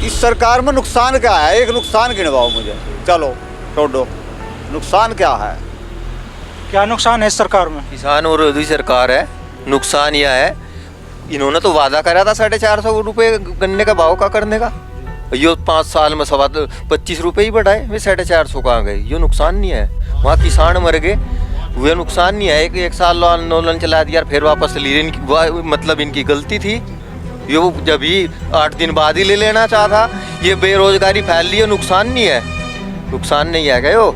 इस सरकार में नुकसान क्या है? एक नुकसान गिनवाओ मुझे। चलो छोड़ो, नुकसान क्या है? क्या नुकसान है इस सरकार में? किसान और विरोधी सरकार है। नुकसान यह है, इन्होंने तो वादा करा था 450 रुपये गन्ने का भाव का करने का, ये 5 साल में 25 रुपये ही बढ़ाए, वे 450 कहाँ गए? ये नुकसान नहीं है? वहाँ किसान मर गए, वे नुकसान नहीं है? एक साल आंदोलन चला दिया, फिर वापस लिए, मतलब इनकी गलती थी। ये वो जब ही 8 दिन बाद ही ले लेना चाहता। ये बेरोजगारी फैल रही है, नुकसान नहीं है? नुकसान नहीं है क्या? यो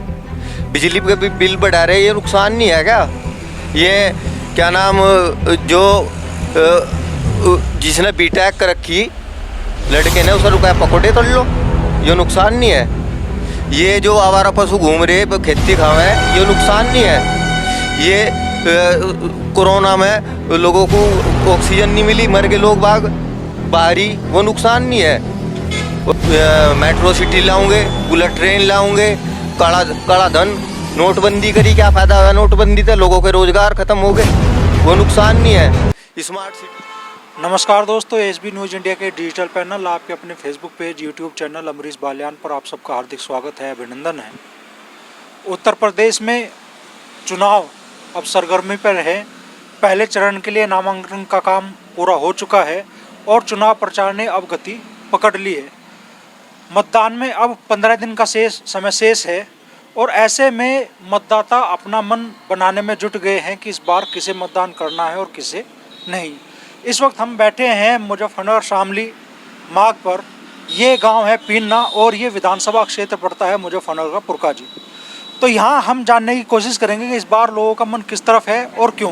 बिजली के बिल बढ़ा रहे, ये नुकसान नहीं है क्या? ये क्या नाम, जो जिसने बीटेक कर रखी लड़के ने, उसे रुपया पकौड़े तोड़ लो, ये नुकसान नहीं है? ये जो आवारा पशु घूम रहे खेती खावे, ये नुकसान नहीं है? ये कोरोना में लोगों को ऑक्सीजन नहीं मिली, मर गए लोग बाग बाहरी, वो नुकसान नहीं है? मेट्रो सिटी लाऊंगे, बुलेट ट्रेन लाऊंगे, काला धन, नोटबंदी करी, क्या फायदा हुआ नोटबंदी से? लोगों के रोजगार खत्म हो गए, वो नुकसान नहीं है? Smart city. नमस्कार दोस्तों, एसबी न्यूज़ इंडिया के डिजिटल पैनल, आपके अपने Facebook page, YouTube channel Amrish Baliyan पर आप सबका हार्दिक स्वागत है, अभिनंदन है। उत्तर प्रदेश में चुनाव अब सरगर्मी पर है। पहले चरण के लिए नामांकन का काम पूरा हो चुका है और चुनाव प्रचार ने अब गति पकड़ ली है। मतदान में अब 15 दिन का समय शेष है और ऐसे में मतदाता अपना मन बनाने में जुट गए हैं कि इस बार किसे मतदान करना है और किसे नहीं। इस वक्त हम बैठे हैं मुजफ्फरनगर शामली मार्ग पर। ये गांव है पीन्ना और ये विधानसभा क्षेत्र पड़ता है मुजफ्फरनगर का पुरकाजी। तो यहाँ हम जानने की कोशिश करेंगे कि इस बार लोगों का मन किस तरफ है और क्यों।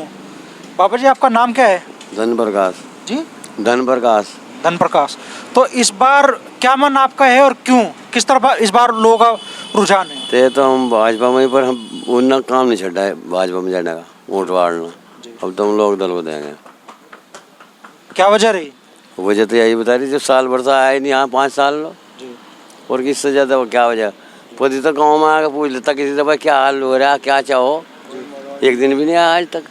बाबा जी, आपका नाम क्या है? धनप्रकाश जी, धनप्रकाश। धनप्रकाश। तो इस बार क्या मन आपका है और क्यों, किस तरफ इस बार लोगों का रुझान है? ते तो हम भाजपा में, पर हम उतना काम नहीं छड़ा है भाजपा में जाने का, वोट वाड़ना। अब तो हम लोग दल को देंगे। क्या वजह रही? वजह तो यही बता रही, जब साल भर से आए नहीं, यहाँ 5 साल लो जी। और किससे ज़्यादा वो क्या वजह? पति तो गाँव में आकर पूछ लेता किसी से, भाई क्या हाल हो रहा है, क्या चाहो? एक दिन भी नहीं आया आज तक।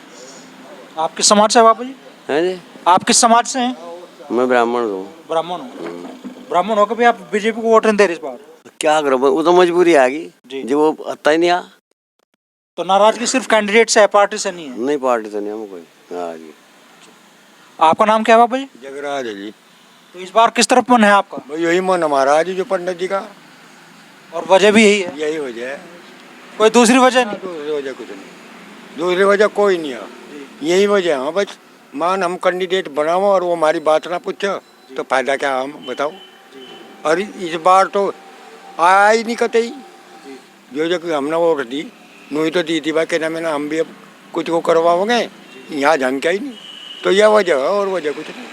आप किस समाज से है बाबा जी? है जी, आप किस समाज से हैं? मैं ब्राह्मण हूँ। ब्राह्मण हूँ। ब्राह्मण होकर भी आप बीजेपी को वोट नहीं दे रहे इस बार? क्या करो, वो तो मजबूरी आ जी। गई, जो वो आता ही नहीं आ। तो नाराजगी सिर्फ कैंडिडेट से है, पार्टी से नहीं है? नहीं, पार्टी तो नहीं हम कोई। हाँ जी। आपका नाम क्या है बाबा जी? जगराज है जी। तो इस बार किस तरफ मन है आपका? भाई यही मन हमारा जी, जो पंडित जी का। और वजह भी यही है? यही वजह है, कोई दूसरी वजह नहीं? दूसरी वजह कुछ नहीं, दूसरी वजह कोई नहीं है, यही वजह है। बस मान हम कैंडिडेट बनाओ और वो हमारी बात ना पूछो तो फायदा क्या, हम बताओ। और इस बार तो आया ही नहीं कतई, जो हमने वोट दी नहीं तो दी थी भाई, कहना मैंने हम भी अब कुछ को करवाओगे, यहाँ झमका ही नहीं। तो यह वजह है और वजह कुछ नहीं।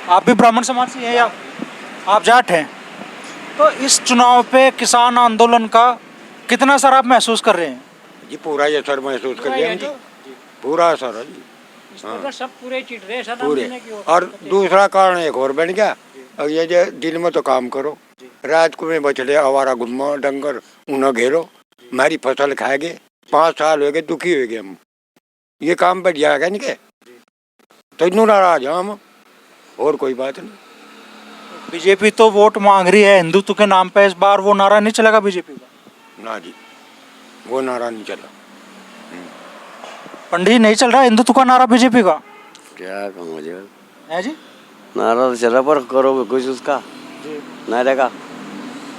आप भी ब्राह्मण समाज से हैं या आप जाट हैं? तो इस चुनाव पे किसान आंदोलन का कितना असर आप महसूस कर रहे हैं? जी पूरा ये असर महसूस कर लिया हम जी, पूरा असर है जी। हाँ। सब पूरे चिट रहे पूरे। और दूसरा कारण एक और बन गया, अब ये जो दिन में तो काम करो, रात को में बछड़े आवारा गुम्मा डंगर उन्हें घेरो, हमारी फसल खाएंगे। 5 साल हो गए दुखी हो गए हम, ये काम बढ़ जाएगा नहीं के, तो इन्हों नाराज हम, और कोई बात नहीं। बीजेपी तो वोट मांग रही है हिंदुत्व के नाम पे, इस बार वो नारा नहीं चलेगा बीजेपी का? ना जी, वो नारा नहीं चला। पंडित जी, नहीं चल रहा हिंदुत्व का नारा बीजेपी का? क्या कहूँ मुझे, है जी? नारा तो चला पर करोगे कुछ उसका नारे का?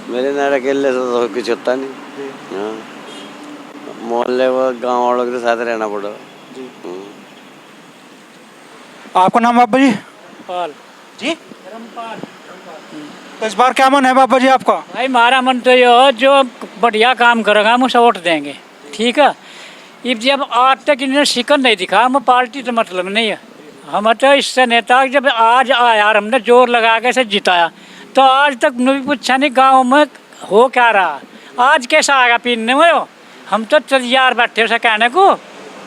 मेरे नारे खेलने से तो कुछ होता नहीं। हाँ, मोहल्ले व गाँव वालों के साथ रहना पड़ेगा। आपका नाम बाबा जी? पाल जी, तो इस बार क्या मन है बाबा जी आपका? भाई हमारा मन तो ये हो, जो बढ़िया काम करेगा हम उसे वोट देंगे, ठीक है। अब जब आज तक इन्होंने शिकन नहीं दिखा, हम पार्टी तो मतलब नहीं है। हम तो इससे नेता जब आज आया, हमने जोर लगा के इसे जिताया, तो आज तक नहीं पूछा नहीं गाँव में हो क्या रहा, आज कैसा आएगा पीने में हो। हम तो तैयार बैठे उसे कहने को,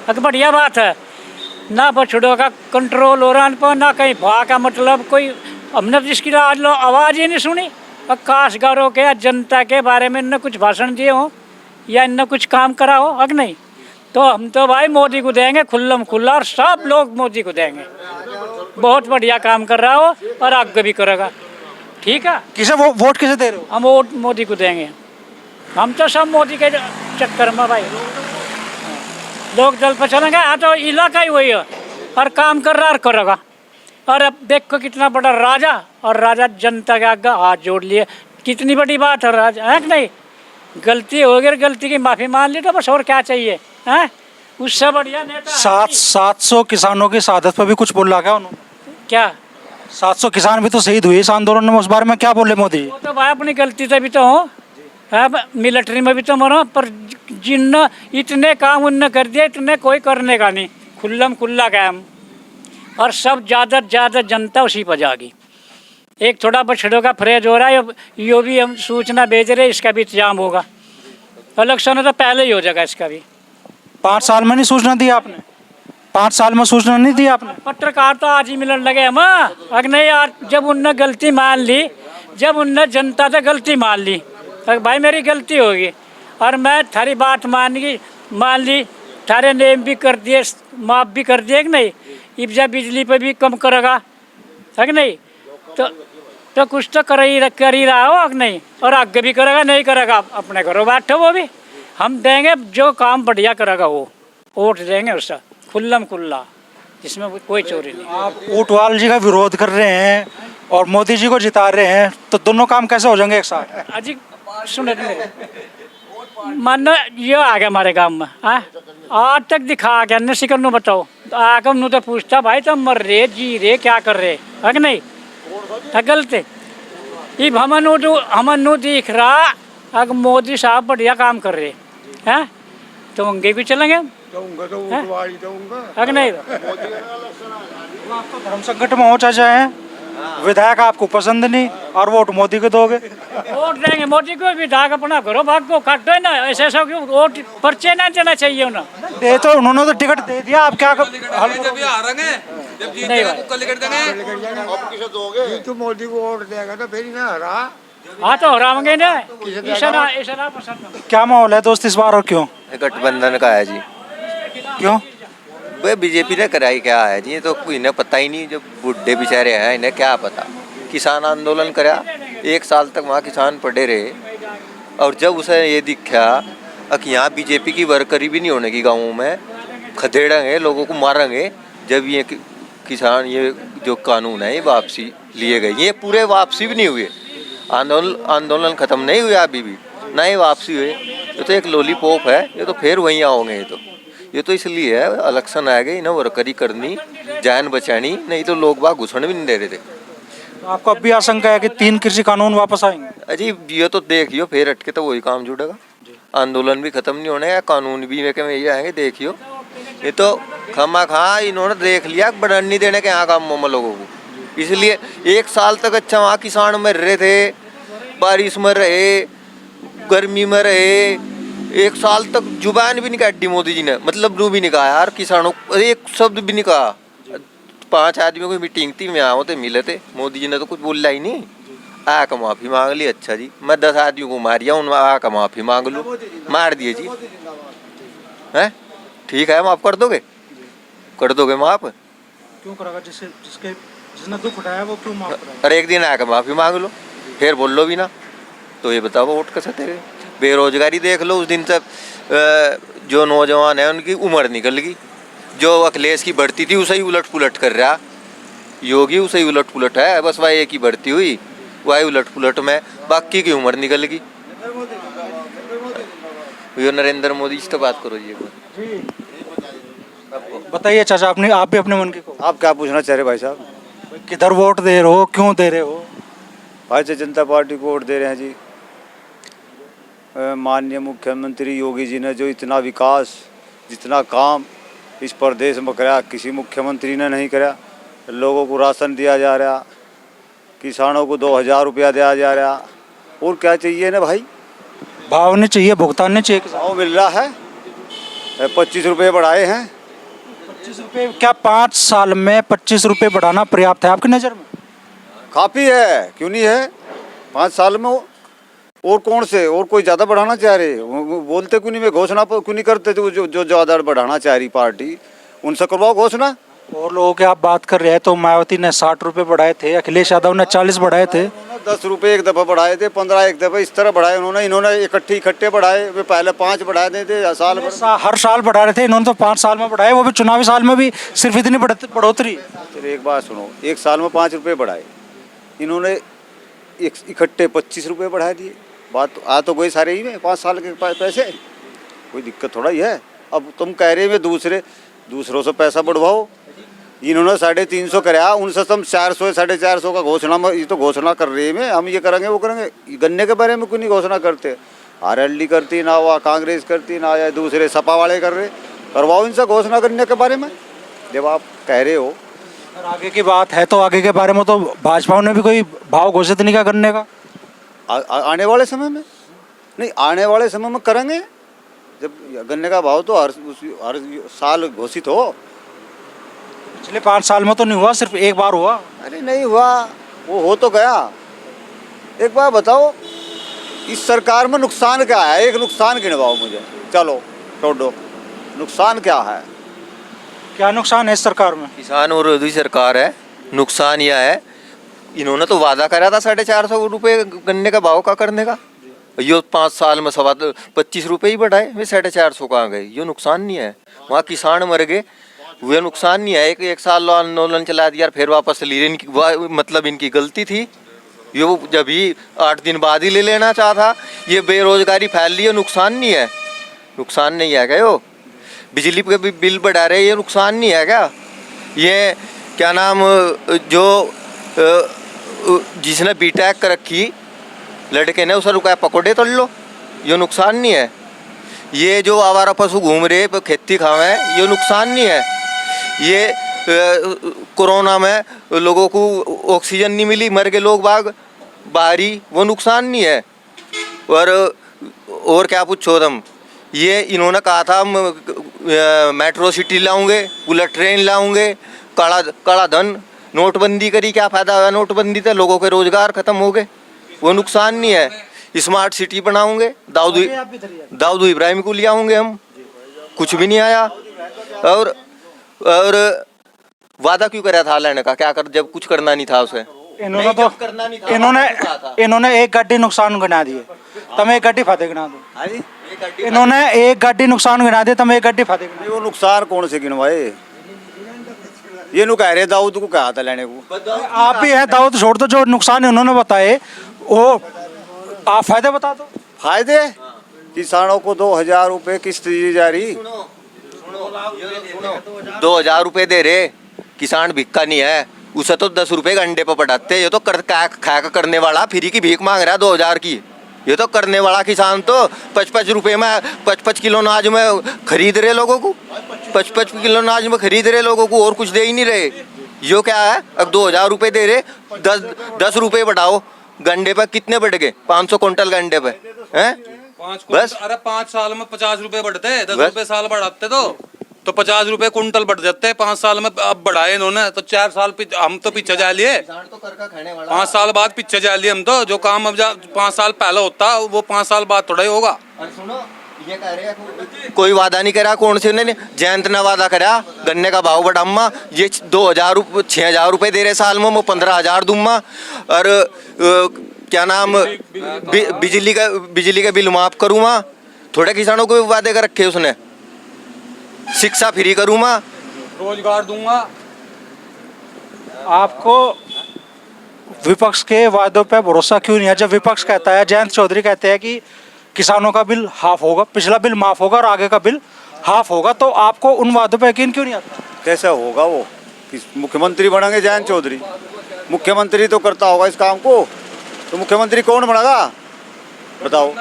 तो बढ़िया बात है। ना बछड़ों का कंट्रोल हो रहा है, ना कहीं भाव का मतलब कोई, हमने जिसकी आज लो आवाज़ ही नहीं सुनी। और काशगारों के या जनता के बारे में इनने कुछ भाषण दिए हो या इनने कुछ काम करा हो अग नहीं, तो हम तो भाई मोदी को देंगे खुल्लम खुल्ला, और सब लोग मोदी को देंगे। बहुत बढ़िया काम कर रहा हो और आगे भी करेगा। ठीक है, किसे वोट किसे दे रहे हो? हम वोट मोदी को देंगे। हम तो सब मोदी के चक्कर में भाई लोग दल पर चलेंगे। हाँ तो इलाका ही वही है और काम कर रहा और करेगा। और अब देखो कितना बड़ा राजा, और राजा जनता के आगे हाथ जोड़ लिए, कितनी बड़ी बात है राजा, है कि नहीं? गलती हो गई, गलती की माफ़ी मान ली तो बस, और क्या चाहिए हैं? उससे बढ़िया नेता 700 किसानों की शहादत पर भी कुछ बोल रहा क्या उन्होंने? क्या? 700 किसान भी तो शहीद हुए इस आंदोलन में, उस बारे में क्या बोले मोदी? वो तो भाई अपनी गलती से भी तो हो, अब मिलिट्री में भी तो मरो, पर जिन इतने काम उनने कर दिए, इतने कोई करने का नहीं, खुल्लम खुल्ला काम। और सब ज़्यादा ज़्यादा जनता उसी पर जागी। एक थोड़ा बछड़ों का फ्रेज हो रहा है, यो भी हम सूचना भेज रहे, इसका भी इंतजाम होगा। इलेक्शन तो पहले ही हो जाएगा इसका भी। 5 साल में नहीं सूचना दी आपने? 5 साल में सूचना नहीं दी आपने? पत्रकार तो आज ही मिलने लगे हम। अगर नहीं यार, जब उनने गलती मान ली, जब उनने जनता से गलती मान ली, तो भाई मेरी गलती होगी और मैं थारी बात मान ली, थारे नेम भी कर दिए, माफ़ भी कर दिए कि नहीं, इब्जा बिजली पे भी कम करेगा, है कि नहीं? तो कुछ तो कर ही रहा हो, कि नहीं? और आगे भी करेगा, नहीं करेगा अपने घरों बैठो, वो भी हम देंगे, जो काम बढ़िया करेगा वो वोट देंगे उसका खुल्लम खुल्ला, जिसमें कोई चोरी नहीं। आप ऊंटवाल जी का विरोध कर रहे हैं और मोदी जी को जिता रहे हैं, तो दोनों काम कैसे हो जाएंगे एक साथ? अजी सुने तो मेरे, मानो ये आ गया हमारे गांव में, हाँ आज तक दिखा गया न शिकर नु बताओ, आकर नु तो पूछता भाई तुम मर रहे जी रहे क्या कर रहे, है कि नहीं? गलत है। अब हमन नु दिख रहा अगर मोदी साहब बढ़िया काम कर रहे हैं तो उनके भी चलेंगे, है कि नहीं? धर्म संकट में हो चाचा है, विधायक आपको पसंद नहीं और वोट मोदी को दोगे? वोट देंगे मोदी को, विधायक अपना घरों भाग को काटो ना, ऐसे सब क्यों? वोट पर्चे ना देना चाहिए उन्हें। दे तो उन्होंने तो टिकट दे दिया, आप क्या नहीं भाई, तो मोदी को वोट देगा तो फिर ना हरा। हाँ तो हराएंगे ना, इशारा पसंद। क्या माहौल है दोस्त इस बार और क्यों? गठबंधन का है जी। क्यों? वे बीजेपी ने कराई क्या है जी, ये तो इन्हें पता ही नहीं, जो बुढ़े बेचारे हैं इन्हें क्या पता। किसान आंदोलन करा, 1 साल तक वहाँ किसान पड़े रहे, और जब उसे ये दिखा कि यहाँ बीजेपी की वर्करी भी नहीं होने की, गाँवों में खदेड़ेंगे, लोगों को मारेंगे, जब ये किसान ये जो कानून है ये वापसी लिए गए, ये पूरे वापसी भी नहीं हुए, आंदोलन खत्म नहीं हुआ अभी भी, ना ही वापसी हुए। ये तो एक लॉलीपॉप है, ये तो फिर वहीं आओगे। ये तो इसलिए है, इलेक्शन आ गए, इन्हें वर्करी करनी, जान बचानी, नहीं तो लोग बाग घुसने भी नहीं दे रहे थे। तो आपको अब भी आशंका है कि 3 कृषि कानून वापस आएंगे? अजी ये तो देखियो, फिर हटके तो वही काम जुड़ेगा, आंदोलन भी खत्म नहीं होने, कानून भी में ये आएंगे, देखियो। ये तो खमा खा इन्होंने देख लिया बढ़न नहीं देने के यहाँ काम में लोगों को, इसलिए 1 साल तक अच्छा वहाँ किसान मर रहे थे, बारिश में रहे, गर्मी में रहे, 1 साल तक जुबान भी नहीं काटी मोदी जी ने, मतलब रू भी नहीं कहा यार किसानों, एक शब्द भी नहीं कहा। 5 आदमियों की मीटिंग थी, मैं आओ थे, मिले थे, मोदी जी ने तो कुछ बोला ही नहीं, आकर माफ़ी मांग ली। अच्छा जी, मैं 10 आदमियों को मारिया, उन आकर माफ़ी मांग लूँ, मार दिए जी, हैं ठीक है, माफ़ कर दोगे माफ़? क्यों करेगा? जिसने दुख उठाया वो क्यों माफ करेगा? अरे एक दिन आकर माफ़ी मांग लो, फिर बोल लो भी ना, तो ये बताओ वोट कैसे तेरे? बेरोजगारी देख लो, उस दिन तक जो नौजवान है उनकी उम्र निकल गई, जो अखिलेश की बढ़ती थी उसे ही उलट पुलट कर रहा, योगी उसे ही उलट पुलट है, बस वही एक ही बढ़ती हुई, वही उलट पुलट में बाकी की उम्र निकल गई। ये नरेंद्र मोदी से तो बात करो जी। बताइए चाचा, आप भी अपने मन की को, आप क्या पूछना चाह रहे भाई साहब? किधर वोट दे रहे हो, क्यों दे रहे हो? भारतीय जनता पार्टी को वोट दे रहे हैं जी। माननीय मुख्यमंत्री योगी जी ने जो इतना विकास, जितना काम इस प्रदेश में कराया, किसी मुख्यमंत्री ने नहीं कराया। लोगों को राशन दिया जा रहा, किसानों को 2000 रुपया दिया जा रहा, और क्या चाहिए ना भाई? भाव नहीं चाहिए, भुगतान नहीं चाहिए। भाव मिल रहा है, 25 रुपये बढ़ाए हैं। 25 रुपये? क्या 5 साल में 25 रुपये बढ़ाना पर्याप्त है आपकी नज़र में? काफ़ी है, क्यों नहीं है? 5 साल में और कौन से, और कोई ज़्यादा बढ़ाना चाह रहे? वो बोलते क्यों नहीं, मैं घोषणा क्यों नहीं करते? जो ज़्यादा बढ़ाना चाह रही पार्टी, उनसे करवाओ घोषणा। और लोगों की आप बात कर रहे हैं तो मायावती ने 60 रुपये बढ़ाए थे, अखिलेश यादव ने 40 बढ़ाए थे। 10 रुपये एक दफ़ा बढ़ाए थे, 15 एक दफ़ा, इस तरह बढ़ाए उन्होंने। इन्होंने इकट्ठे बढ़ाए, वे पहले 5 बढ़ाए देते साल भर। हर साल बढ़ा रहे थे, इन्होंने तो 5 साल में बढ़ाए, वो भी चुनावी साल में भी सिर्फ इतनी बढ़ोतरी। फिर एक बात सुनो, एक साल में 5 रुपये बढ़ाए, इन्होंने इकट्ठे 25 रुपये बढ़ा दिए। बात आ तो कोई सारे ही में 5 साल के पैसे, कोई दिक्कत थोड़ा ही है। अब तुम कह रहे हो दूसरों से पैसा बढ़वाओ, इन्होंने 350 कराया, उनसे तुम 400 450 का घोषणा में, ये तो घोषणा कर रही है में हम ये करेंगे वो करेंगे। गन्ने के बारे में क्यों नहीं घोषणा करते? RLD करती ना, वह कांग्रेस करती ना, या दूसरे सपा वाले कर रहे, करवाओ इनसे घोषणा गन्ने के बारे में। जब आप कह रहे हो और आगे की बात है तो आगे के बारे में तो भाजपा ने भी कोई भाव घोषित नहीं किया गन्ने का। आने वाले समय में नहीं, आने वाले समय में करेंगे, जब गन्ने का भाव तो हर साल घोषित हो। पिछले 5 साल में तो नहीं हुआ, सिर्फ एक बार हुआ। अरे नहीं हुआ, वो हो तो गया। एक बार बताओ इस सरकार में नुकसान क्या है? एक नुकसान गिनवाओ मुझे, चलो छोड़ो, नुकसान क्या है? क्या नुकसान है इस सरकार में? किसान विरोधी सरकार है। नुकसान यह है, इन्होंने तो वादा करा था 450 रुपये गन्ने का भाव का करने का, ये 5 साल में 25 रुपये ही बढ़ाए, वे 450 कहाँ गए? ये नुकसान नहीं है? वहाँ किसान मर गए, वे नुकसान नहीं है? एक साल आंदोलन चला दिया, फिर वापस ले इनकी, मतलब इनकी गलती थी। ये वो जब ही 8 दिन बाद ही ले लेना चाहता। ये बेरोजगारी फैल रही है, नुकसान नहीं है? नुकसान नहीं है क्या? यो बिजली के भी बिल बढ़ा रहे, ये नुकसान नहीं है क्या? ये क्या नाम, जो जिसने बीटेक कर रखी लड़के ने, उसे रुपया पकौड़े तोड़ लो, ये नुकसान नहीं है? ये जो आवारा पशु घूम रहे खेती खावे, ये नुकसान नहीं है? ये कोरोना में लोगों को ऑक्सीजन नहीं मिली, मर गए लोग बाग बाहरी, वो नुकसान नहीं है? और क्या पूछो तुम, ये इन्होंने कहा था मेट्रो सिटी लाऊंगे, बुलेट ट्रेन लाऊंगे, काला धन, नोटबंदी करी, क्या फ़ायदा हुआ नोटबंदी से? लोगों के रोजगार खत्म हो गए, वो नुकसान नहीं है? स्मार्ट सिटी बनाऊंगे, दाऊद इब्राहिम को ले आऊंगे हम, कुछ भी नहीं आया। और वादा क्यों कराया था लेने का? क्या कर, जब कुछ करना नहीं था उसे? इन्होंने तो इन्होंने एक गाड़ी नुकसान गिना दिए, तुम एक गाड़ी फायदे गिना दो। इन्होंने एक गाड़ी नुकसान गिना दिए, तुम एक गाड़ी फायदे गिना दो। वो नुकसान कौन से गिनवाए? ये नु कह रहे दाऊद को कहा था लेने को। आप भी हैं, दाऊद छोड़ दो, जो नुकसान उन्होंने बताए वो आप फायदे बता दो। फायदे किसानों को 2000 रुपये किस्त दी जा रही। 2000 रुपये दे रहे, किसान भिक्का नहीं है, उसे तो 10 रुपये का अंडे पे पटाते। ये तो खा करने वाला फ्री की भीख मांग रहा है 2000 की। ये तो करने वाला किसान तो 55 रुपये में 55 किलो अनाज में खरीद रहे लोगों को, 55 किलो अनाज में खरीद रहे लोगों को, और कुछ दे ही नहीं रहे। यो क्या है? अब 2000 रुपये दे रहे, 10 रुपये बढ़ाओ गंडे पे, कितने बढ़ गए? 500 क्विंटल गंडे पे हैं? बस अरे 5 साल में 50 रुपए बढ़ते, 10 रुपए साल बढ़ाते तो 50 रुपए कुंटल बढ़ जाते। 5 साल में अब बढ़ाए इन्होंने, तो 4 साल हम तो पीछे जा लिए। 5 साल बाद पीछे जा लिए हम तो। जो काम अब 5 साल पहले होता वो 5 साल बाद थोड़ा ही होगा। ये कह रहे हैं कोई वादा नहीं करा, कौन से ने जयंत ने वादा करा गन्ने का भाव बढ़ाऊंगा, ये 2000 6000 रुपये दे रहे साल में, मैं 15000 दूंगा। और क्या नाम, बिजली का बिल माफ करूँगा। थोड़े किसानों को भी वादे कर रखे उसने, शिक्षा फ्री करूँगा, रोजगार दूंगा। आपको विपक्ष के वादों पे भरोसा क्यों नहीं है? जब विपक्ष कहता है, जयंत चौधरी कहते हैं कि किसानों का बिल हाफ होगा, पिछला बिल माफ होगा और आगे का बिल हाफ होगा, तो आपको उन वादों पे यकीन क्यों नहीं आता? कैसा होगा वो? मुख्यमंत्री बनेंगे जयंत चौधरी, मुख्यमंत्री तो करता होगा इस काम को, तो मुख्यमंत्री कौन बनेगा बताओ?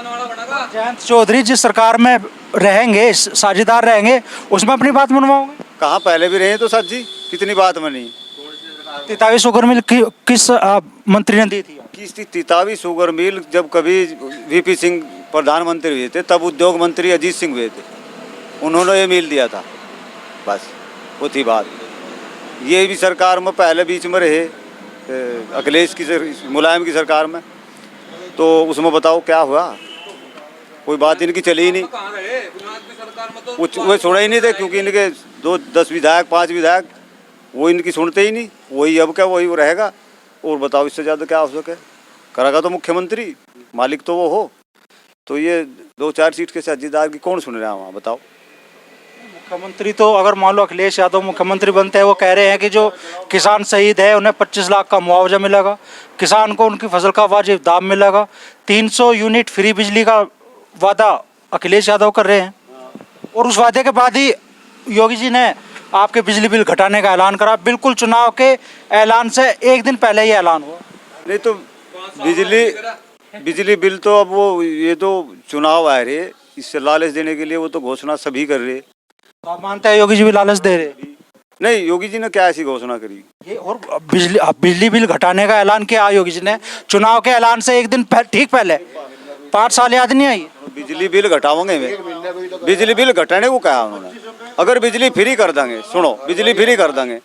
जयंत चौधरी जिस सरकार में रहेंगे, साझेदार रहेंगे, उसमें अपनी बात मनवाओगे? कहाँ पहले भी रहे तो सर जी, कितनी बात बनी। 43 शुगर मिल किस मंत्री ने दी थी? किस 43 शुगर मिल जब कभी VP सिंह प्रधानमंत्री हुए थे, तब उद्योग मंत्री अजीत सिंह हुए थे, उन्होंने ये मिल दिया था, बस वो थी बात। ये भी सरकार में पहले बीच में रहे अखिलेश की, मुलायम की सरकार में, तो उसमें बताओ क्या हुआ? कोई बात इनकी चली ही नहीं, वो सुना ही नहीं थे, क्योंकि इनके 10 विधायक 5 विधायक वो इनकी सुनते ही नहीं। वही अब क्या, वही वो रहेगा। और बताओ इससे ज़्यादा क्या हो सके? करेगा तो मुख्यमंत्री, मालिक तो वो हो। तो ये 2-4 सीट के साझेदार की कौन सुन रहा है वहाँ, बताओ। मुख्यमंत्री तो अगर मान लो अखिलेश यादव मुख्यमंत्री बनते हैं, वो कह रहे हैं कि जो किसान शहीद है उन्हें 25 लाख का मुआवजा मिलेगा, किसान को उनकी फसल का वाजिब दाम मिलेगा, 300 यूनिट फ्री बिजली का वादा अखिलेश यादव कर रहे हैं। और उस वादे के बाद ही योगी जी ने आपके बिजली बिल घटाने का ऐलान करा, बिल्कुल चुनाव के ऐलान से एक दिन पहले ही ऐलान हुआ। नहीं तो बिजली बिल तो अब वो, ये तो चुनाव आ रहे, इससे लालच देने के लिए वो तो घोषणा सभी कर रहे। तो आप मानते हैं योगी जी भी लालच दे रहे? नहीं, योगी जी ने क्या ऐसी घोषणा करी? ये और बिजली बिल घटाने का ऐलान किया योगी जी ने चुनाव के ऐलान से एक दिन ठीक पहले। 5 साल याद नहीं आई? बिजली बिल घटाओगे में, बिजली बिल घटाने को कहा उन्होंने। अगर बिजली फ्री कर देंगे, सुनो, बिजली फ्री कर देंगे,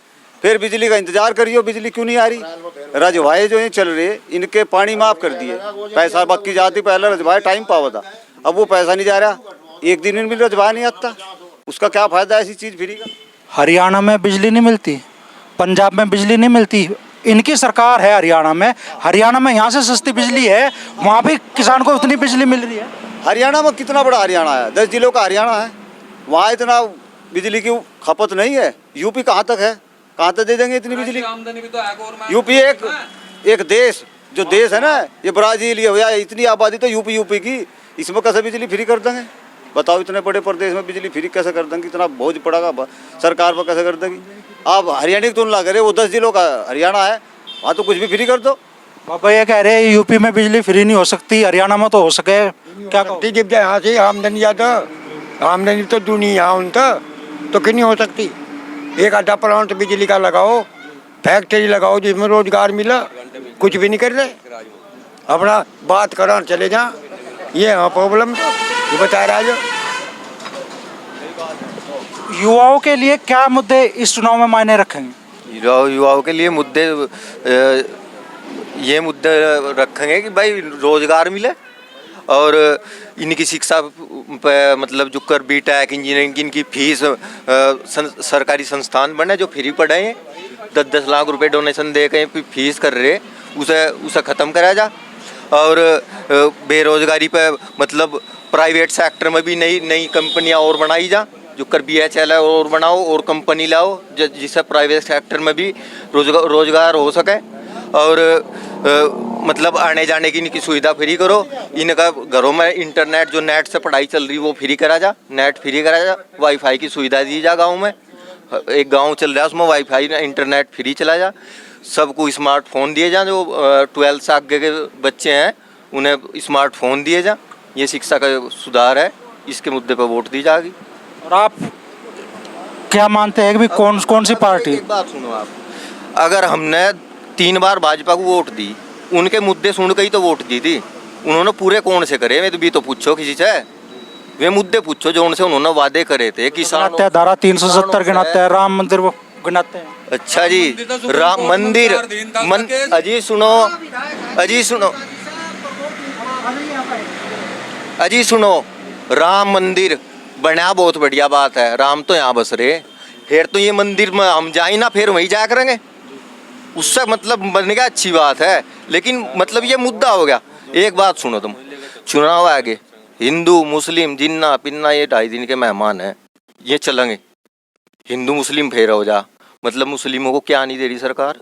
फिर बिजली का इंतजार करियो, बिजली क्यों नहीं आ रही? रजवाए जो ये चल रहे, इनके पानी माफ कर दिए, पैसा बाकी जाती, पहले रजवाए टाइम पावा था, अब वो पैसा नहीं जा रहा, एक दिन में भी रजवाए नहीं आता, उसका क्या फायदा ऐसी चीज फ्री का? हरियाणा में बिजली नहीं मिलती, पंजाब में बिजली नहीं मिलती, इनकी सरकार है हरियाणा में यहाँ से सस्ती बिजली है, वहाँ भी किसान को उतनी बिजली मिल रही है। हरियाणा में कितना बड़ा हरियाणा है, 10 जिलों का हरियाणा है, वहाँ इतना बिजली की खपत नहीं है। यूपी कहाँ तक है, कहाँ तक दे देंगे इतनी बिजली? यूपी एक देश, जो देश है ना, ये ब्राजील, ये भैया इतनी आबादी तो यूपी की, इसमें कैसे बिजली फ्री कर देंगे? बताओ, इतने बड़े प्रदेश में बिजली फ्री कैसे कर देंगे? इतना बोझ पड़ेगा सरकार पर, कैसे कर देगी? आप हरियाणा की तुलना करें, वो 10 जिलों का हरियाणा है, वहाँ तो कुछ भी फ्री कर दो। बाबा ये कह रहे हैं यूपी में बिजली फ्री नहीं हो सकती, हरियाणा में तो हो सके, क्या कहो? जब यहाँ से आमदनी ज़्यादा, आमदनी तो दुनिया यहाँ उनका तो क्यों नहीं हो सकती? एक आधा प्लांट बिजली का लगाओ, फैक्ट्री लगाओ जिसमें रोजगार मिला, कुछ भी नहीं कर रहे, अपना बात करा चले जा। ये हाँ प्रॉब्लम ये बता रहा है। युवाओं के लिए क्या मुद्दे इस चुनाव में मायने रखेंगे? युवाओं के लिए मुद्दे ये मुद्दे रखेंगे कि भाई रोजगार मिले और इनकी शिक्षा पे, मतलब जो कर बीटेक इंजीनियरिंग की इनकी फीस सरकारी संस्थान बने जो फ्री पढ़ाएं, 10-10 लाख रुपए डोनेशन दे के फीस कर रहे, उसे ख़त्म कराया जा। और बेरोजगारी पे मतलब प्राइवेट सेक्टर में भी नई कंपनियां और बनाई जा, जो कर BHL है और बनाओ और कंपनी लाओ जिससे प्राइवेट सेक्टर में भी रोजगार हो सके। और मतलब आने जाने की इनकी सुविधा फ्री करो, इनका घरों में इंटरनेट जो नेट से पढ़ाई चल रही वो फ्री करा जा, नेट फ्री करा जा, वाईफाई की सुविधा दी जा। गाँव में एक गांव चल रहा है उसमें वाईफाई इंटरनेट फ्री चला जा, सबको स्मार्टफोन दिए जा, जो 12 से आगे के बच्चे हैं उन्हें स्मार्टफोन दिए जा। ये शिक्षा का सुधार है, इसके मुद्दे पर वोट दी जाएगी। और आप क्या मानते हैं कि भी कौन सी पार्टी? एक बात सुनो आप, अगर हमने 3 बार भाजपा को वोट दी, उनके मुद्दे सुन के ही तो वोट दी थी, उन्होंने पूरे कौन से करे? मैं तो भी तो पूछो किसी से, वे मुद्दे पूछो जो उनसे उन्होंने वादे करे थे। किसान धारा 370 गिनाते हैं, राम मंदिर वो गिनाते हैं। अच्छा जी, राम मंदिर अजी सुनो, राम मंदिर बना बहुत बढ़िया बात है, राम तो यहाँ बस रहे, फिर तो ये मंदिर में हम जाए ना, फिर वहीं जाया करेंगे, उससे मतलब बनने का अच्छी बात है। लेकिन मतलब ये मुद्दा हो गया। एक बात सुनो तुम, चुनाव आगे हिंदू मुस्लिम जिन्ना पिन्ना ये 2.5 दिन के मेहमान हैं, ये चलेंगे। हिंदू मुस्लिम फेर हो जा, मतलब मुस्लिमों को क्या नहीं दे रही सरकार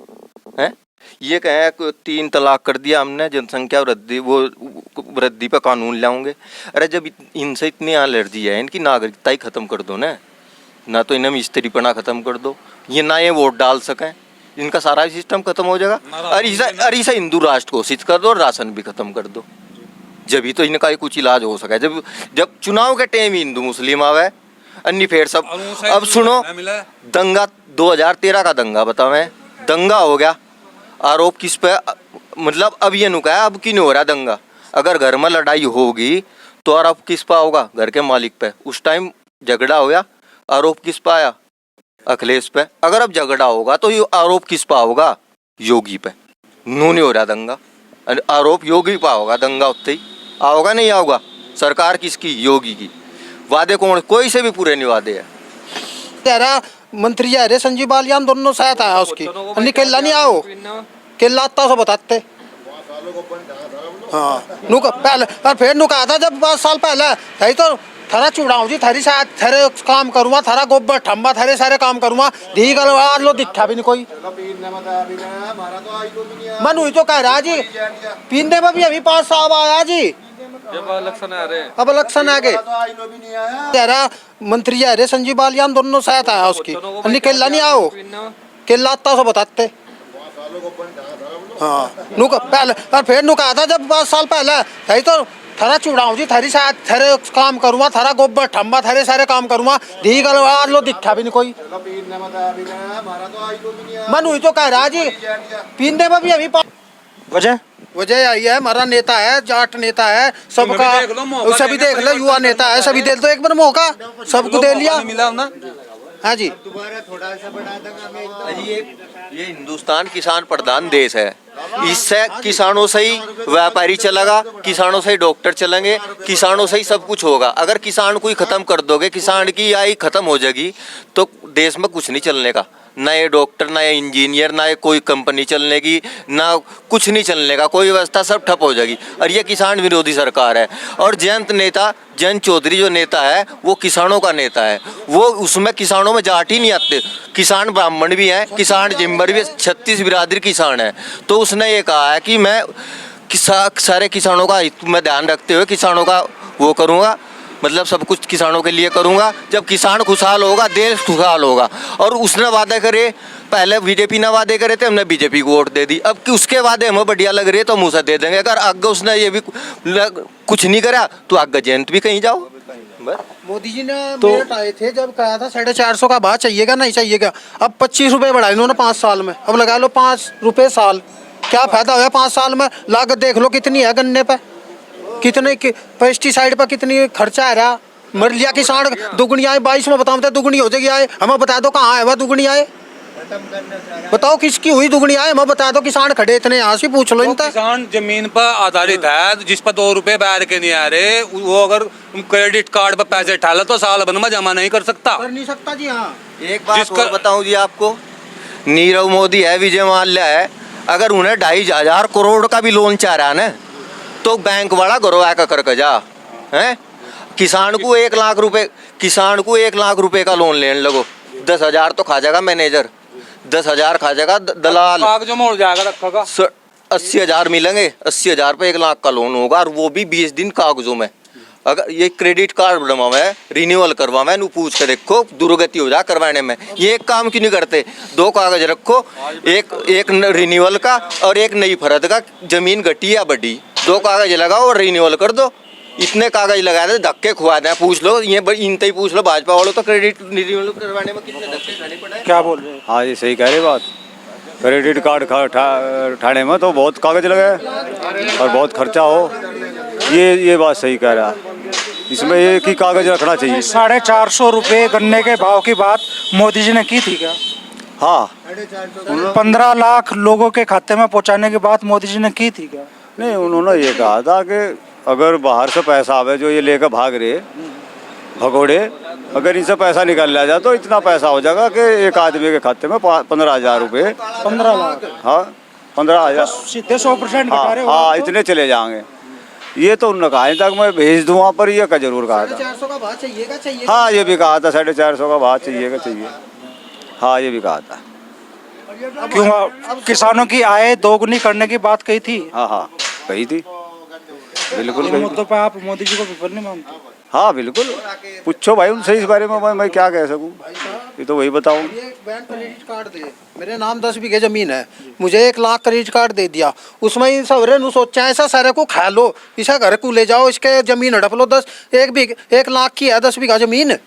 है? ये कहें 3 तलाक कर दिया हमने, जनसंख्या वृद्धि पे कानून लाऊंगे। अरे जब इनसे इतनी एलर्जी है, इनकी नागरिकता ही खत्म कर दो ना तो इन्हें मिस्त्रीपना खत्म कर दो, ये ना ये वोट डाल सकें, इनका सारा सिस्टम खत्म हो जाएगा। अरे इसे हिंदू राष्ट्र घोषित कर दो और राशन भी खत्म कर दो, जब ही तो इनका कुछ इलाज हो सके। जब चुनाव के टाइम हिंदू मुस्लिम आवे अन्य फेर सब। अब सुनो, दंगा 2013 का दंगा बताओ, दंगा हो गया, आरोप किस पे? मतलब अब ये नुका है, अब क्यों नहीं हो रहा दंगा? अगर घर में लड़ाई होगी तो आरोप किस पे होगा? घर के मालिक पे। उस टाइम झगड़ा हो गया, आरोप किस पे आया? अखिलेश पे। अगर अब झगड़ा होगा तो ये आरोप किस पे होगा? योगी पे। नू नहीं हो रहा दंगा, आरोप योगी पे होगा, दंगा उत्ते ही आओगा नहीं आओगा? सरकार किसकी? योगी की। वादे कौन? कोई से भी पूरे नहीं वादे है। तेरा मंत्री है संजीव बालियान, दोनों साथ आया उसकी, केला नहीं आओ, केला आता सो बताते हाँ नुक पहले और फिर नु कहा था जब 5 साल पहले यही तो थारा चुड़ाऊ जी थारी साथ थारे काम करूँगा थारा गोबर ठम्बा थारे सारे काम करूँगा धी गल आज लो दिखा भी नहीं कोई मन हुई तो कह रहा जी पीने में भी अभी 5 साल आया जी अब इलेक्शन आ गए तेरा मंत्री आ रहे संजीव बालियान दोनों साथ आया उसकी निकल नहीं आओ केला आता सो बताते हाँ नुक पहले और फिर नु कहा था जब 5 साल पहले यही तो थारा चुड़ाऊ जी थारी साथ थारे काम करूँगा थारा गोबर ठम्बा थारे सारे काम करूँगा धी गल आज लो दिखा भी नहीं कोई मन हुई तो कह रहा जी पीने में भी अभी वजह वजह आई है हमारा नेता है जाट नेता है सबका सभी देख लो युवा नेता है सभी दे दो एक बार मौका सबको दे लिया मिला ना हाँ जी ये हिंदुस्तान किसान प्रधान देश है। इससे किसानों से ही व्यापारी चलेगा, किसानों से ही डॉक्टर चलेंगे, किसानों से ही सब कुछ होगा। अगर किसान को ही खत्म कर दोगे, किसान की आई खत्म हो जाएगी तो देश में कुछ नहीं चलने का। ना ये डॉक्टर, ना ये इंजीनियर, ना ये कोई कंपनी चलने की, ना कुछ नहीं चलने का, कोई व्यवस्था सब ठप हो जाएगी। और ये किसान विरोधी सरकार है। और जयंत नेता, जयंत चौधरी जो नेता है वो किसानों का नेता है। वो उसमें किसानों में जाट ही नहीं आते। किसान ब्राह्मण भी हैं, किसान जिम्बर भी, 36 बिरादरी किसान है। तो उसने ये कहा है कि मैं सारे किसानों का हित में ध्यान रखते हुए किसानों का वो करूँगा, मतलब सब कुछ किसानों के लिए करूँगा। जब किसान खुशहाल होगा देश खुशहाल होगा। और उसने वादे करे, पहले बीजेपी ने वादे करे थे, हमने बीजेपी को वोट दे दी। अब कि उसके वादे हमें बढ़िया लग रही है तो मुँह से दे देंगे। अगर आगे उसने ये भी कुछ नहीं करा तो आगे जयंत भी कहीं जाओ। मोदी जी ने मेरठ आए थे जब कहा था 450 का भाव चाहिएगा नहीं चाहिएगा। अब 25 रुपए बढ़ाए इन्होंने 5 साल में। अब लगा लो 5 रुपए साल, क्या फायदा हुआ 5 साल में? लागत देख लो कितनी है गन्ने पे, कितने पेस्टिसाइड पर कितनी खर्चा है रहा। मर लिया किसान दुगनी आए 22 में, बताओ दुगनी हो जाएगी आए, हमें बता दो कहाँ है वह दुगनी आए, बताओ किसकी हुई दुगनी आए, हमें बता दो। किसान खड़े इतने यहाँ से पूछ लो इनका। किसान जमीन पर आधारित है, जिस पर 2 रुपए बैठ के नहीं आ रहे, वो अगर क्रेडिट कार्ड पर पैसे डाला तो साल भर में जमा नहीं कर सकता। कर नहीं सकता जी। हाँ एक बात और बताऊं जी आपको, नीरव मोदी है, विजय माल्या है, अगर उन्हें 2,500 करोड़ का भी लोन चाह रहा है ना तो बैंक वाला घरवा का करके जा है। किसान को 1 लाख रुपए, किसान को 1 लाख रुपए का लोन लेने लगो, 10,000 तो खा जाएगा मैनेजर, 10,000 खा जाएगा दलाल, कागजों में उड़ जाएगा रखा 80,000 मिलेंगे। 80,000 पे 1 लाख का लोन होगा और वो भी 20 दिन कागजों में। अगर ये क्रेडिट कार्ड बनवाना है, रिन्यूअल करवाना है, नू पूछ के देखो दुर्गति हो जा करवाने में। ये एक काम क्यों नहीं करते? 2 कागज रखो, एक रिन्यूअल का और एक नई फरद का, जमीन घटी या बढ़ी, 2 कागज लगाओ और रिन्यूअल कर दो। इतने कागज लगा दे, धक्के खुआ दे। पूछ लो ये इनते ही पूछ लो भाजपा वालों तो क्रेडिट रिन्यूअल करवाने में कितने धक्के खाने पड़े। क्या बोल रहे हैं? हाँ ये सही कह रहे बात। क्रेडिट कार्ड उठाने में तो बहुत कागज लगे और बहुत खर्चा हो, ये बात सही कह रहा है। इसमें एक ही कागज रखना चाहिए। 450 रुपये गन्ने के भाव की बात मोदी जी ने की थी क्या? हाँ 15 लाख लोगों के खाते में पहुंचाने की बात मोदी जी ने की थी क्या? नहीं, उन्होंने ये कहा था कि अगर बाहर से पैसा आवे जो ये लेकर भाग रहे भगोड़े, अगर इनसे पैसा निकाल लिया जाए तो इतना पैसा हो जाएगा कि एक आदमी के खाते में 15,000 रुपये। 15 लाख? हाँ 15,000 सीधे 100% घटा रहे हो। हाँ इतने चले जाएंगे। ये तो उन्होंने कहा तक मैं भेज दूँ वहाँ पर, ये का जरूर कहा था। 450 का भाव चाहिएगा चाहिए। हाँ ये भी कहा था 450 का भाव चाहिएगा चाहिए। हाँ ये भी कहा था। क्यों किसानों की आय दोगुनी करने की बात कही थी? हाँ हाँ कही थी, बिल्कुल इन कही। मुद्दों पर आप मोदी जी को विफल नहीं मानते? हाँ बिल्कुल, पूछो भाई उनसे इस बारे में, मैं क्या कह सकूँ, ये तो वही बताऊँ। ये बैंक क्रेडिट कार्ड दे, मेरे नाम 10 बीघे जमीन है, मुझे 1 लाख क्रेडिट कार्ड दे दिया, उसमें इन सवरे नु सोचा ऐसा सारे को खा लो, इसे घर को ले जाओ, इसके जमीन हड़प लो। 1 लाख की है 10 बीघा जमीन,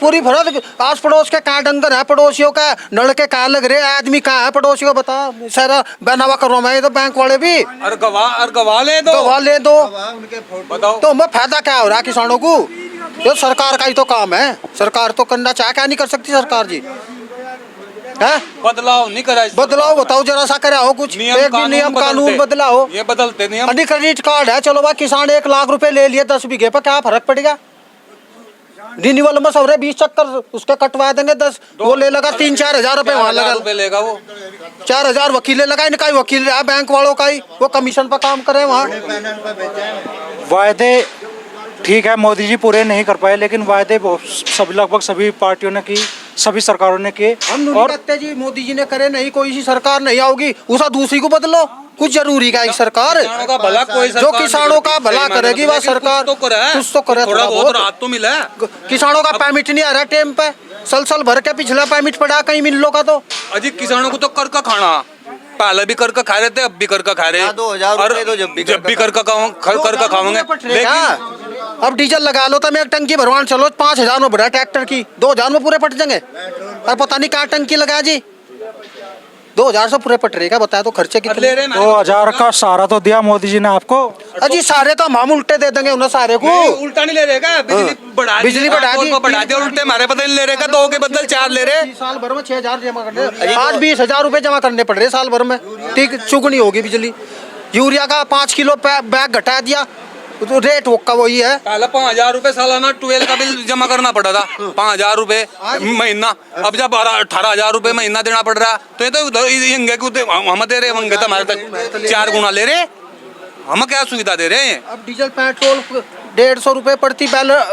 पूरी फरद आस पड़ोस के कहाँ डंगर है, पड़ोसियों का नल के कहाँ लग रहे, आदमी कहाँ है पड़ोसियों को बता। सारा बनावा करो मैं तो बैंक वाले भी गवा ले दो बताओ तो हमें फायदा क्या हो रहा है किसानों को? तो सरकार का ही तो काम है, सरकार तो करना चाहे क्या नहीं कर सकती सरकार जी है? बदलाव नहीं करा, बदलाव बताओ जरा सा करा हो कुछ, एक भी नियम कानून बदला हो। ये बदलते नियम। क्रेडिट कार्ड है, चलो भाई किसान 1 लाख रुपए ले लिए 10 बीघे पर, क्या फर्क पड़ेगा? रिन्यूअल में सब 20 चक्कर उसके कटवा देंगे 10 वो ले लगा 3-4 हजार रुपए वहाँ लगा रुपए लेगा वो 4,000 वकील लगा इनका ही वकील रहा बैंक वालों का ही वो कमीशन पर काम करे वहाँ। वायदे ठीक है मोदी जी पूरे नहीं कर पाए, लेकिन वायदे सब लगभग सभी पार्टियों ने की, सभी सरकारों ने किए। हम नहीं कहते जी मोदी जी ने करे नहीं, कोई सी सरकार नहीं आओगी उसा दूसरी को बदलो, कुछ जरूरी का एक सरकार किसानों का भला कोई जो सरकार किसानों का नहीं भला करती, करेगी वह सरकार कुछ तो करे, थोड़ा बहुत राहत तो मिला है। किसानों का परमिट नहीं आ रहा टाइम पे, सल भर के पिछला परमिट पड़ा कहीं मिल लो का तो अजी किसानों को तो कर का खाना, पहले भी कर का खा रहे थे, अब भी कर का खा रहे हैं। 2,000 रुपए तो जब भी कर का खाओगे। लेकिन अब डीजल लगा लो तो मैं एक टंकी भरवान चलो 5,000 में भरा ट्रैक्टर की 2,000 में पूरे पट जाएंगे, और पता नहीं कहाँ टंकी लगा जी 2,000 से पूरे पट रहेगा, बताया तो खर्चे कितने ले रहे 2,000 का सहारा तो दिया मोदी जी ने आपको। अजी सारे तो हम उल्टे दे देंगे उन्हें सारे को, उल्टा नहीं ले रहेगा, बिजली बढ़ा दी उल्टे हमारे बदले नहीं ले रहेगा, 2 के बदले 4 ले रहे। साल भर में 6,000 जमा करने, आज 20,000 रुपए जमा करने पड़ रहे साल भर में, ठीक चुगनी होगी बिजली। यूरिया का 5 किलो बैग घटा दिया तो रेट का वही है, पहले 5,000 रुपए सालाना 12 का बिल जमा करना पड़ा था, 5,000 रुपए महीना, अब जब 18,000 रुपए महीना देना पड़ रहा, तो ये तो हम दे रहे होंगे तो हमारे तक 4 गुना ले रहे, हम क्या सुविधा दे रहे हैं। अब डीजल पेट्रोल 150 रुपए प्रति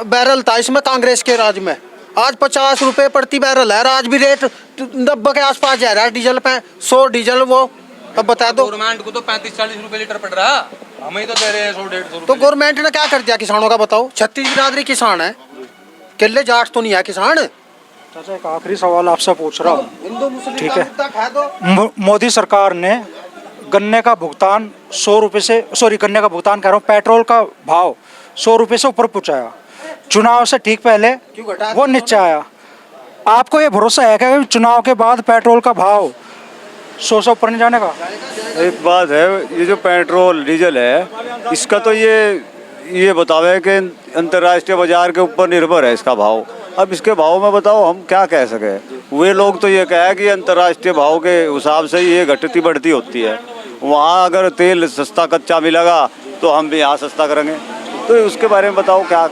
बैरल था इसमें कांग्रेस के राज में, आज 50 रुपए प्रति बैरल है, आज भी रेट 90 के आसपास जा रहा है डीजल पे 100 डीजल वो। अब बता दो गवर्नमेंट को तो 35-40 रुपए लीटर पड़ रहा, हम ही तो दे रहे हैं 100-150 तो गवर्नमेंट ने क्या कर दिया किसानों का बताओ, 36 बिरादरी किसान है, किले जाट तो नहीं है किसान। चाचा एक आखिरी सवाल आपसे पूछ रहा हूँ, हिंदू मुस्लिम ठीक का है। मुद्दा खा दो। मोदी सरकार ने गन्ने का भुगतान 100 रुपये से, सॉरी गन्ने का भुगतान कह रहा हूँ, पेट्रोल का भाव 100 रुपये से ऊपर पहुँचाया, चुनाव से ठीक पहले वो नीचे आया। आपको ये भरोसा है कि चुनाव के बाद पेट्रोल का भाव 100 से ऊपर नहीं जाने का? एक बात है, ये जो पेट्रोल डीजल है इसका तो ये बतावे कि अंतर्राष्ट्रीय बाजार के ऊपर निर्भर है इसका भाव। अब इसके भाव में बताओ हम क्या कह सके, वे लोग तो ये कहे कि अंतर्राष्ट्रीय भाव के हिसाब से ये घटती बढ़ती होती है, वहाँ अगर तेल सस्ता कच्चा मिलेगा तो हम भी यहाँ सस्ता करेंगे, तो उसके बारे में बताओ क्या।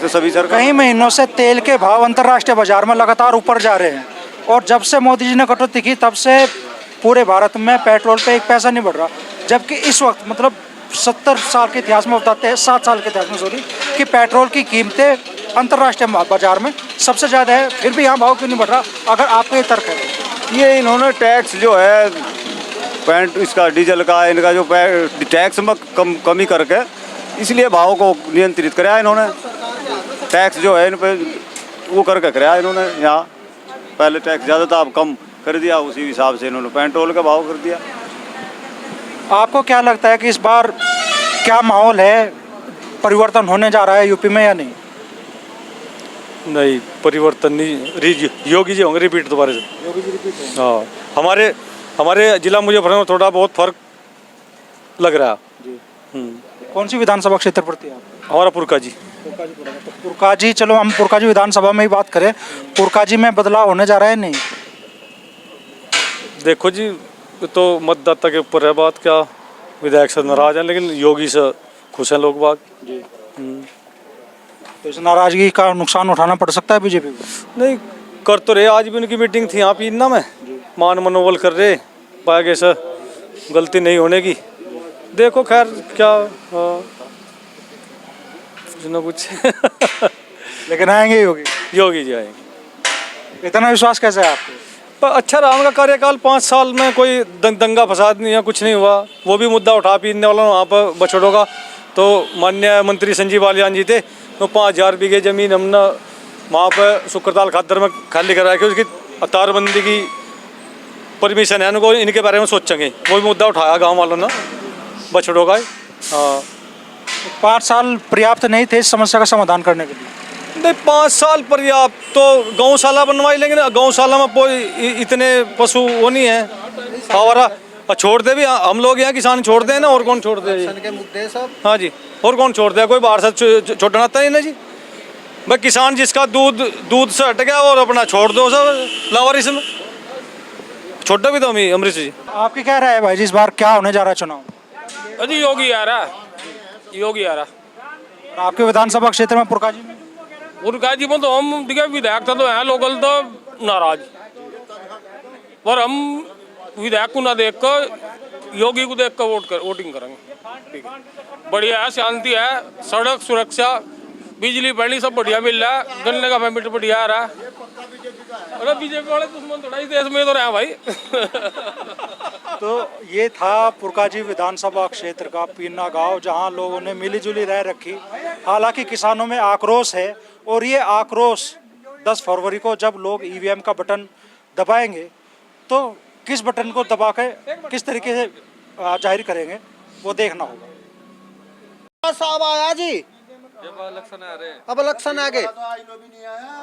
सभी सरकार कई महीनों से तेल के भाव अंतर्राष्ट्रीय बाजार में लगातार ऊपर जा रहे हैं, और जब से मोदी जी ने कटौती की तब से पूरे भारत में पेट्रोल पे 1 पैसा नहीं बढ़ रहा, जबकि इस वक्त मतलब 70 साल के इतिहास में बताते हैं, 7 साल के इतिहास में सॉरी, कि पेट्रोल की कीमतें अंतर्राष्ट्रीय बाजार में सबसे ज़्यादा है, फिर भी यहाँ भाव क्यों नहीं बढ़ रहा? अगर आपका ये तर्क है। ये इन्होंने टैक्स जो है इसका डीजल का इनका जो टैक्स में कमी करके इसलिए भाव को नियंत्रित कराया इन्होंने, टैक्स जो है इन पे वो करके कराया इन्होंने। यहाँ पहले टैक्स ज़्यादा था, अब कम कर दिया, उसी हिसाब से इन्होंने पेट्रोल का भाव कर दिया। आपको क्या लगता है कि इस बार क्या माहौल है, परिवर्तन होने जा रहा है यूपी में या नहीं? नहीं परिवर्तन नहीं, योगी जी होंगे रिपीट दोबारा से। योगी जी रिपीट हाँ हमारे जिला मुजफ्फरनगर में थोड़ा बहुत फर्क लग रहा है। कौन सी विधानसभा क्षेत्र पड़ती है आपको? हमारा पुरका जी। पुरका जी, चलो हम पुरका जी विधानसभा में ही बात करें, पुरका जी में बदलाव होने जा रहा है नहीं? देखो जी तो मतदाता के ऊपर है बात, क्या विधायक से नाराज हैं, लेकिन योगी से खुश हैं लोग बाग। तो इस नाराजगी का नुकसान उठाना पड़ सकता है बीजेपी को? नहीं कर तो रहे, आज भी उनकी मीटिंग थी यहाँ पीना में, मान मनोबल कर रहे पाएगे से गलती नहीं होने की। देखो खैर क्या कुछ न कुछ लेकिन आएंगे योगी जी आएंगे। इतना विश्वास कैसे है आपको? पर अच्छा रहा उनका कार्यकाल, 5 साल में कोई दंगा फसाद नहीं है, कुछ नहीं हुआ। वो भी मुद्दा उठा पीने वाला वहाँ पर बछड़ों का, तो माननीय मंत्री संजीव बालियान जी थे, तो 5,000 बीघे जमीन हमने वहाँ पर शुक्रताल खादर में खाली करा के उसकी तारबंदी की परमिशन है उनको, इनके बारे में सोचेंगे। वो भी मुद्दा उठाया गाँव वालों ने बछड़ों का। हाँ 5 साल पर्याप्त नहीं थे इस समस्या का समाधान करने के लिए? नहीं 5 साल पर्याप्त, तो गौशाला बनवाई, लेकिन गौशाला में कोई इतने पशु वो नहीं है हमारा, छोड़ दे भी हम लोग यहाँ किसान छोड़ दे ना, और कौन छोड़ दे के मुद्दे सब। हाँ जी, और कौन छोड़ दे, कोई बाहर से छोड़ना आता ही ना जी। भाई किसान जिसका दूध से हट गया और अपना छोड़ दो सब लावारिस में, छोटा भी तो हम ही अमरीश जी। आपकी क्या राय है भाई जी, इस बार क्या होने जा रहा है चुनाव? अजी योगी आ रहा, योगी आ रहा। और आपके विधानसभा क्षेत्र में पुरका जी में? और क्या जी तो हम देखिए विधायक तो हैं लोकल तो नाराज, पर हम विधायक को ना देख कर योगी को देख कर वोटिंग करेंगे। ठीक है, बढ़िया है, शांति है, सड़क सुरक्षा, बिजली पानी सब बढ़िया मिल रहा है, गन्ने का पेमेंट बढ़िया आ रहा है। अरे बीजेपी वाले दुश्मन थोड़ा ही देश में तो रहे भाई। तो ये था पुरकाजी विधानसभा क्षेत्र का पीना गांव, जहां लोगों ने मिलीजुली रह रखी। हालांकि किसानों में आक्रोश है और ये आक्रोश 10 फरवरी को जब लोग ईवीएम का बटन दबाएंगे तो किस बटन को दबा के किस तरीके से जाहिर करेंगे वो देखना होगा। साहब आया जी, जब इलेक्शन आ रहे अब इलेक्शन आ गए।